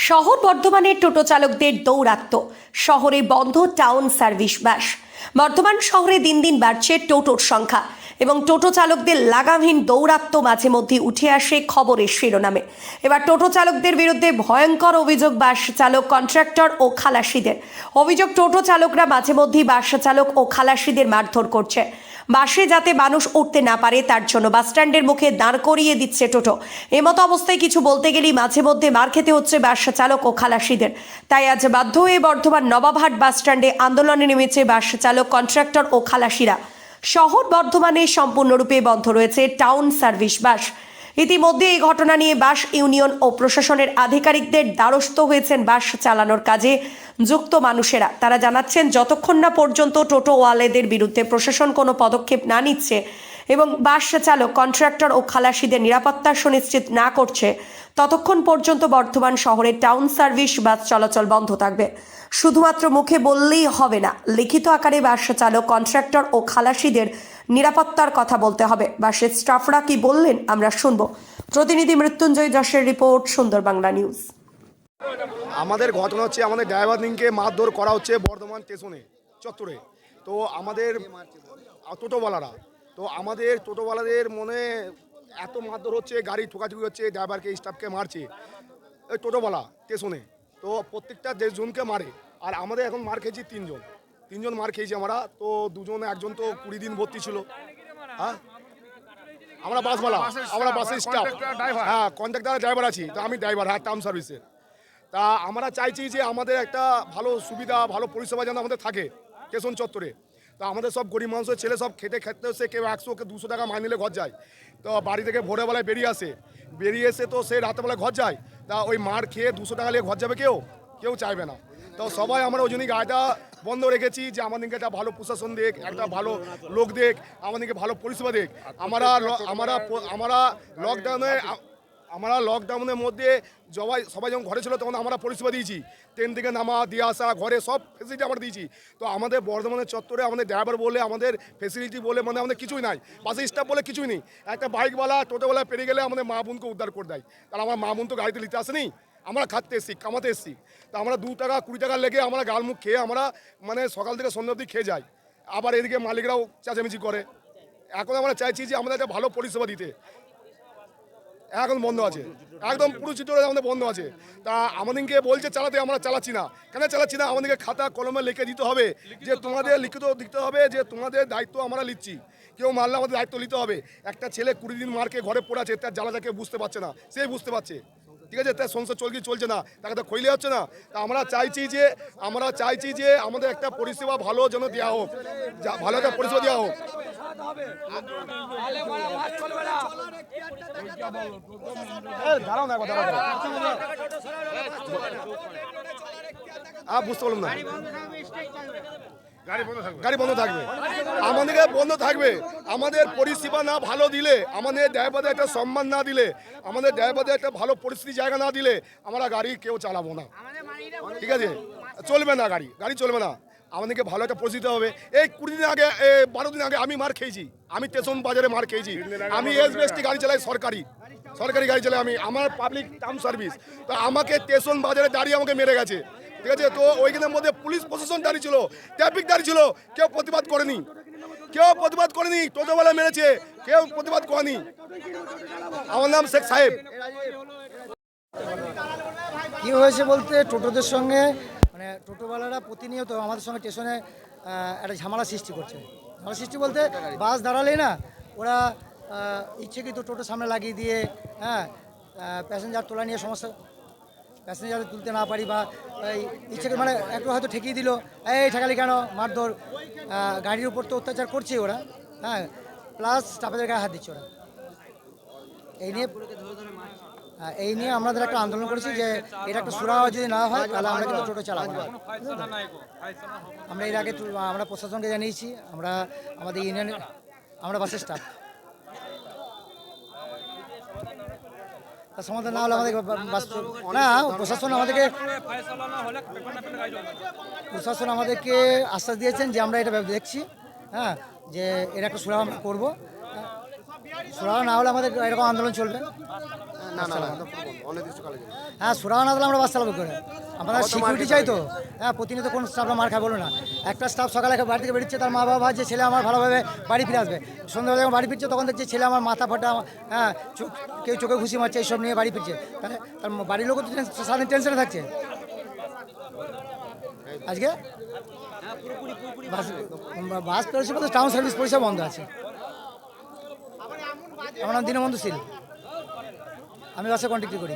শহর বর্ধমানের টোটো চালকদের দৌরাত্ম্য, শহরে বন্ধ টাউন সার্ভিস বাস। বর্ধমান শহরে দিন দিন বাড়ছে টোটোর সংখ্যা এবং টোটো চালকদের লাগামহীন দৌরাত্ম্য মাঝে মধ্যে উঠে আসে খবরের শিরোনামে। এবার টোটো চালকদের বিরুদ্ধে ভয়ঙ্কর অভিযোগ বাস চালক, কন্ট্রাক্টর ও খালাসিদের। অভিযোগ, টোটো চালকরা মাঝে মধ্যেই বাস চালক ও খালাসিদের মারধর করছে। বাসে যাতে মানুষ উঠতে না পারে তার জন্য বাসস্ট্যান্ডের মুখে দাঁড় করিয়ে দিচ্ছে টোটো। এমতো অবস্থায় কিছু বলতে গেলেই মাঝে মধ্যে মার খেতে হচ্ছে বাস চালক ও খালাসিদের। তাই আজ বাধ্য হয়ে বর্ধমান নবাবহাট বাসস্ট্যান্ডে আন্দোলনে নেমেছে বাস চালক, কন্ট্রাক্টর ও খালাসিরা। শহর বর্ধমানে সম্পূর্ণরূপে বন্ধ রয়েছে টাউন সার্ভিস বাস। ইতিমধ্যে এই ঘটনা নিয়ে বাস ইউনিয়ন ও প্রশাসনের আধিকারিকদের দ্বারস্থ হয়েছেন বাস চালানোর কাজে যুক্ত মানুষেরা। তারা জানাচ্ছেন, যতক্ষণ না পর্যন্ত টোটোওয়ালাদের বিরুদ্ধে প্রশাসন কোনো পদক্ষেপ না নিচ্ছে এবং বাস চালক, কন্ট্রাক্টর ও খালাসিদের নিরাপত্তা সুনিশ্চিত না করছে, ততক্ষণ পর্যন্ত বর্ধমান শহরে টাউন সার্ভিস বাস চলাচল বন্ধ থাকবে। শুধুমাত্র মুখে বললেই হবে না, লিখিত আকারে বাস চালক, কন্ট্রাক্টর ও খালাসিদের নিরাপত্তার কথা বলতে হবে। বাসের স্টাফরা কি বললেন আমরা শুনবো। প্রতিনিধি মৃত্যুঞ্জয় যশের রিপোর্ট, সুন্দর বাংলা নিউজ। আমাদের ঘটনা হচ্ছে, আমাদের ড্রাইভারদিনকে মারধর করা হচ্ছে বর্ধমান স্টেশনে চত্বরে। তো আমাদের টোটোওয়ালারা, তো আমাদের টোটোওয়ালাদের মনে এত মারধর হচ্ছে, গাড়ি ঠোকাঠুকি হচ্ছে, ড্রাইভারকে, স্টাফকে মারছে ওই টোটোওয়ালা স্টেশনে। তো প্রত্যেকটা দেশজনকে মারে। আর আমাদের এখন মার খেয়েছি তিনজন মার খেয়েছি আমরা। তো দুজন, একজন তো 20 দিন ভর্তি ছিল। হ্যাঁ, আমরা বাসওয়ালা, আমরা বাসের স্টাফ, হ্যাঁ কন্ট্রাক্টর ড্রাইভার আছি। তো আমি ড্রাইভার, হ্যাঁ টাউন সার্ভিসের। তা আমরা চাইছি যে আমাদের একটা ভালো সুবিধা, ভালো পরিষেবা যেন আমাদের থাকে স্টেশন চত্বরে। তো আমাদের সব গরিব মানুষের ছেলে সব খেতে হচ্ছে, কেউ 100 কেউ 200 টাকা মাইনে নিলে ঘর যায়। তো বাড়ি থেকে ভোরবেলায় বেরিয়ে এসে তো সে রাতেবেলায় ঘর যায়। তা ওই মার খেয়ে 200 টাকা নিয়ে ঘর যাবে কেউ চাইবে না। তো সবাই আমরা ওই জন্যই গাড়িটা বন্ধ রেখেছি যে আমাদেরকে একটা ভালো প্রশাসন দেখ, একটা ভালো লোক দেখ, আমাদেরকে ভালো পরিষেবা দেখ। আমরা লকডাউনের মধ্যে সবাই যখন ঘরে ছিল তখন আমরা পরিষেবা দিয়েছি। ট্রেন থেকে নামা, দিয়ে আসা, ঘরে সব ফেসিলিটি আমরা দিয়েছি। তো আমাদের বর্ধমানের চত্বরে আমাদের ড্রাইভার বলে, আমাদের ফেসিলিটি বলে মানে আমাদের কিছুই নাই, বাসের স্টাফ বলে কিছুই নেই। একটা বাইকওয়ালা, টোটোওয়ালা পেরিয়ে গেলে আমাদের মা বোনকে উদ্ধার করে দেয়। তাহলে আমার মা বোন তো গাড়িতে নিতে আসেনি, আমরা খাটতে এসছি, কামাতে এসছি। তা আমরা 2 টাকা 20 টাকা লেগে আমরা গালমুখ খেয়ে আমরা মানে সকাল থেকে সন্ধ্যা অবধি খেয়ে যাই। আবার এদিকে মালিকরাও চেঁচামেচি করে। এখন আমরা চাইছি যে আমাদের একটা ভালো পরিষেবা দিতে। এখন বন্ধ আছে, একদম পুরো চিত্রে আমাদের বন্ধ আছে। তা আমাদেরকে বলছে চালাতে, আমরা চালাচ্ছি না। কেন চালাচ্ছি না? আমাদেরকে খাতা কলমে লিখে দিতে হবে যে তোমাদের লিখিত দিতে হবে যে তোমাদের দায়িত্ব আমরা নিচ্ছি। কেউ মারলে আমাদের দায়িত্ব নিতে হবে। একটা ছেলে 20 দিন মারকে ঘরে পড়ে আছে, তার জ্বালা কেউ বুঝতে পারছে না, সেই বুঝতে পারছে, ঠিক আছে? তার সংসার চলছে না, তাকে তো খইলে হচ্ছে না। তা আমরা চাইছি যে আমাদের একটা পরিষেবা ভালো যেন দেওয়া হোক, ভালো একটা পরিষেবা দেওয়া হোক। বুঝতে পারলাম না, গাড়ি বন্ধ থাকবে, আমাদেরকে বন্ধ থাকবে। আমাদের পরিষেবা না ভালো দিলে, আমাদের ড্রাইভারদের একটা সম্মান না দিলে, আমাদের ড্রাইভারদের একটা ভালো পরিস্থিতি জায়গা না দিলে আমরা গাড়ি কেউ চালাবো না, ঠিক আছে? চলবে না, গাড়ি চলবে না। আমাদেরকে ভালো একটা পরিস্থিতি হবে। এই 20 দিন আগে, 12 দিন আগে আমি মার খেয়েছি, আমি স্টেশন বাজারে মার খেয়েছি। আমি এসবিএসটি গাড়ি চালাই, সরকারি গাড়ি চালাই আমি, আমার পাবলিক টাউন সার্ভিস। তো আমাকে স্টেশন বাজারে দাঁড়িয়ে আমাকে মেরে গেছে, ঠিক আছে? তো ওইখানের মধ্যে পুলিশ প্রশাসন দাঁড়িয়ে ছিল, ট্রাফিক দাঁড়িয়ে ছিল, কেউ প্রতিবাদ করেনি। টোটোওয়ালা মেরেছে, কেউ প্রতিবাদ করেনি। আমার নাম শেখ সাহেব। কী হয়েছে বলতে, টোটোদের সঙ্গে মানে টোটোওয়ালারা প্রতিনিয়ত আমাদের সঙ্গে স্টেশনে একটা ঝামেলা সৃষ্টি করছে। ঝামেলা সৃষ্টি বলতে, বাস দাঁড়ালেই না ওরা ইচ্ছেকৃত টোটো সামনে লাগিয়ে দিয়ে, হ্যাঁ প্যাসেঞ্জার তোলা নিয়ে সমস্যা, প্যাসেঞ্জার তুলতে না পারি বা ইচ্ছেকে মানে একটু হয়তো ঠেকিয়ে দিল, এই ঠেকালি কেন, মারধর, গাড়ির উপর তো অত্যাচার করছে ওরা, হ্যাঁ প্লাস স্টাফেদের গায়ে হাত দিচ্ছে ওরা। এই নিয়ে আমাদের একটা আন্দোলন করেছি যে এটা একটা সুরাহা যদি না হয় তাহলে আমরা কিন্তু টোটো চালাবো না। আমরা এর আগে আমরা প্রশাসনকে জানিয়েছি, আমাদের ইউনিয়নে, আমরা বাসের স্টাফ। তার সমাধান না হলে আমাদের না, প্রশাসন আমাদেরকে আশ্বাস দিয়েছেন যে আমরা এটা দেখছি, হ্যাঁ যে এর একটা সুরাহা আমরা করবো। সুরাহা না হলে আমাদের এরকম আন্দোলন চলবে। না না না অনির্দিষ্টকালের জন্য। হ্যাঁ, সুরাহা না দিলে আমরা বাস চালাবো করে। আমাদের সিকিউরিটি চাই তো। হ্যাঁ, প্রতিনিয়ত কোন স্টাফরা মার খায় বলো না। একটা স্টাফ সকালে বাড়ি থেকে বেরোচ্ছে, তার মা বাবা ভাবছে ছেলে আমার ভালোভাবে বাড়ি ফিরে আসবে। সন্ধ্যাবেলা যখন বাড়ি ফিরছে তখন দেখছে ছেলে আমার মাথা ফাটা, হ্যাঁ কেউ চোখে ঘুষি মারছে, এইসব নিয়ে বাড়ি ফিরছে। তাহলে তার বাড়ির লোকও তো সারাদিন টেনশনে থাকছে। আজকে বাস পরিষেবা তো টাউন সার্ভিস পরিষেবা বন্ধ আছে। আমার নাম দীনবন্ধু শীল, আমি বাসে কন্ট্যাক্ট করি।